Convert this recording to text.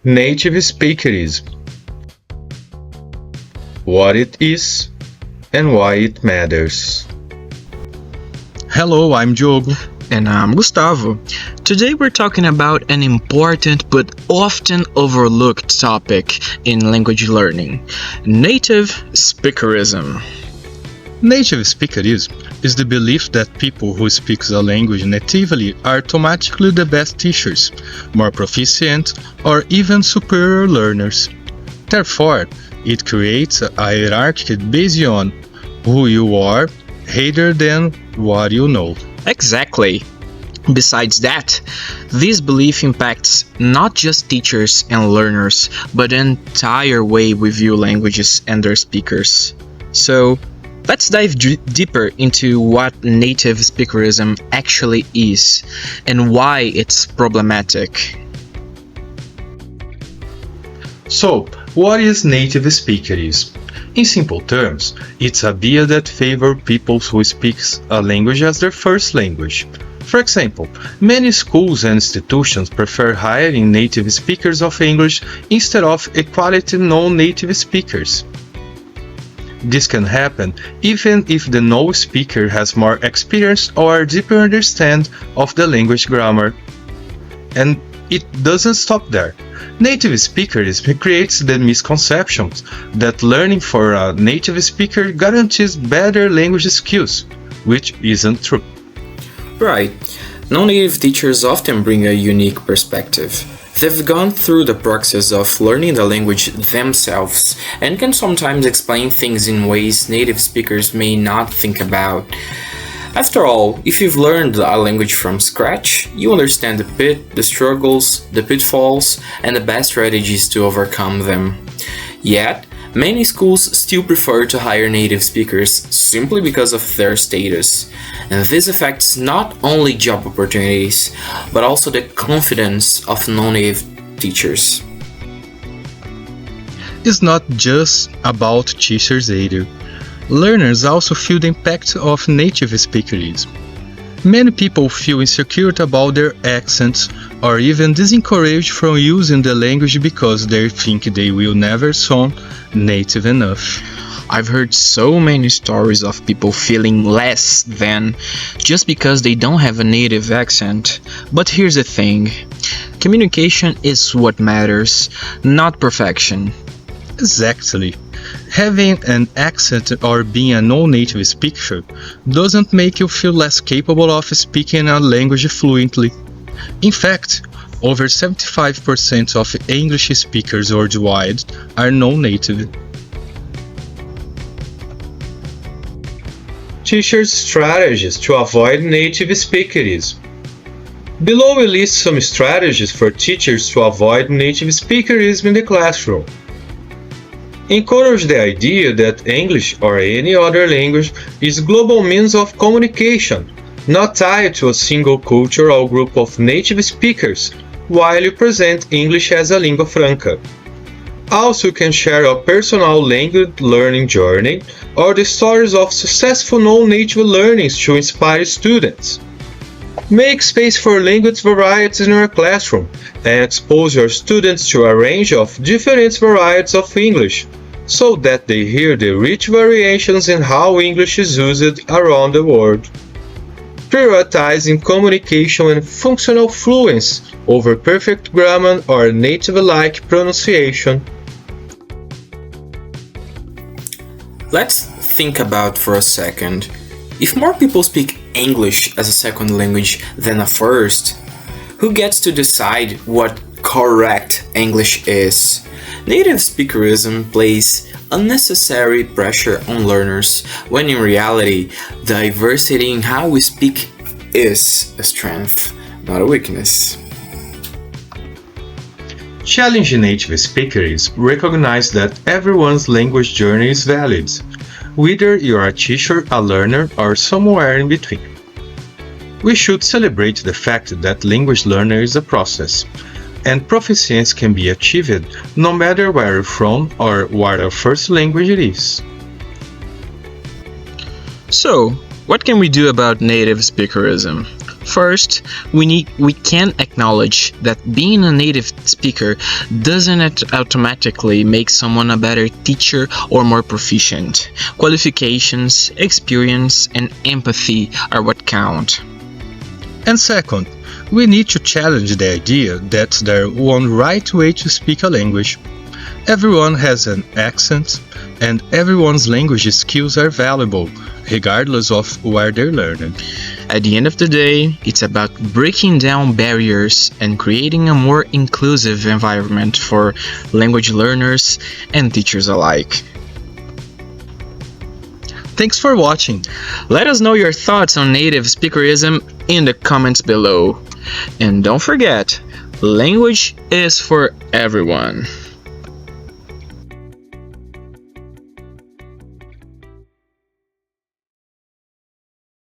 Native-speakerism. What it is and why it matters. Hello, I'm Diogo. And I'm Gustavo. Today we're talking about an important but often overlooked topic in language learning: native-speakerism. Native-speakerism is the belief that people who speak a language natively are automatically the best teachers, more proficient, or even superior learners. Therefore, it creates a hierarchy based on who you are rather than what you know. Exactly. Besides that, this belief impacts not just teachers and learners, but the entire way we view languages and their speakers. So, let's dive deeper into what native-speakerism actually is and why it's problematic. So, what is native-speakerism? In simple terms, it's a idea that favors people who speak a language as their first language. For example, many schools and institutions prefer hiring native speakers of English instead of equality non-native speakers. This can happen even if the no speaker has more experience or deeper understanding of the language grammar. And it doesn't stop there. Native speakerism creates the misconception that learning for a native speaker guarantees better language skills, which isn't true. Right. Non-native teachers often bring a unique perspective. They've gone through the process of learning the language themselves and can sometimes explain things in ways native speakers may not think about. After all, if you've learned a language from scratch, you understand the struggles, the pitfalls, and the best strategies to overcome them. Yet, many schools still prefer to hire native speakers simply because of their status. And this affects not only job opportunities, but also the confidence of non-native teachers. It's not just about teachers either. Learners also feel the impact of native-speakerism. Many people feel insecure about their accents or even discouraged from using the language because they think they will never sound native enough. I've heard so many stories of people feeling less than just because they don't have a native accent. But here's the thing: communication is what matters, not perfection. Exactly. Having an accent or being a non-native speaker doesn't make you feel less capable of speaking a language fluently. In fact, over 75% of English speakers worldwide are non-native. Teachers' strategies to avoid native-speakerism. Below we list some strategies for teachers to avoid native-speakerism in the classroom. Encourage the idea that English or any other language is a global means of communication, not tied to a single culture or group of native speakers, while you present English as a lingua franca. Also, you can share a personal language learning journey or the stories of successful non-native learners to inspire students. Make space for language varieties in your classroom and expose your students to a range of different varieties of English, so that they hear the rich variations in how English is used around the world. Prioritizing communication and functional fluency over perfect grammar or native-like pronunciation. Let's think about for a second. If more people speak English as a second language than a first, who gets to decide what correct English is? Native-speakerism places unnecessary pressure on learners, when in reality, diversity in how we speak is a strength, not a weakness. Challenging native speakers recognize that everyone's language journey is valid, whether you are a teacher, a learner, or somewhere in between. We should celebrate the fact that language learning is a process, and proficiency can be achieved no matter where you're from or what your first language is. So, what can we do about native-speakerism? First, we can acknowledge that being a native speaker doesn't automatically make someone a better teacher or more proficient. Qualifications, experience, and empathy are what count. And second, we need to challenge the idea that there's one right way to speak a language. Everyone has an accent, and everyone's language skills are valuable, regardless of where they're learning. At the end of the day, it's about breaking down barriers and creating a more inclusive environment for language learners and teachers alike. Thanks for watching. Let us know your thoughts on native speakerism in the comments below. And don't forget, language is for everyone.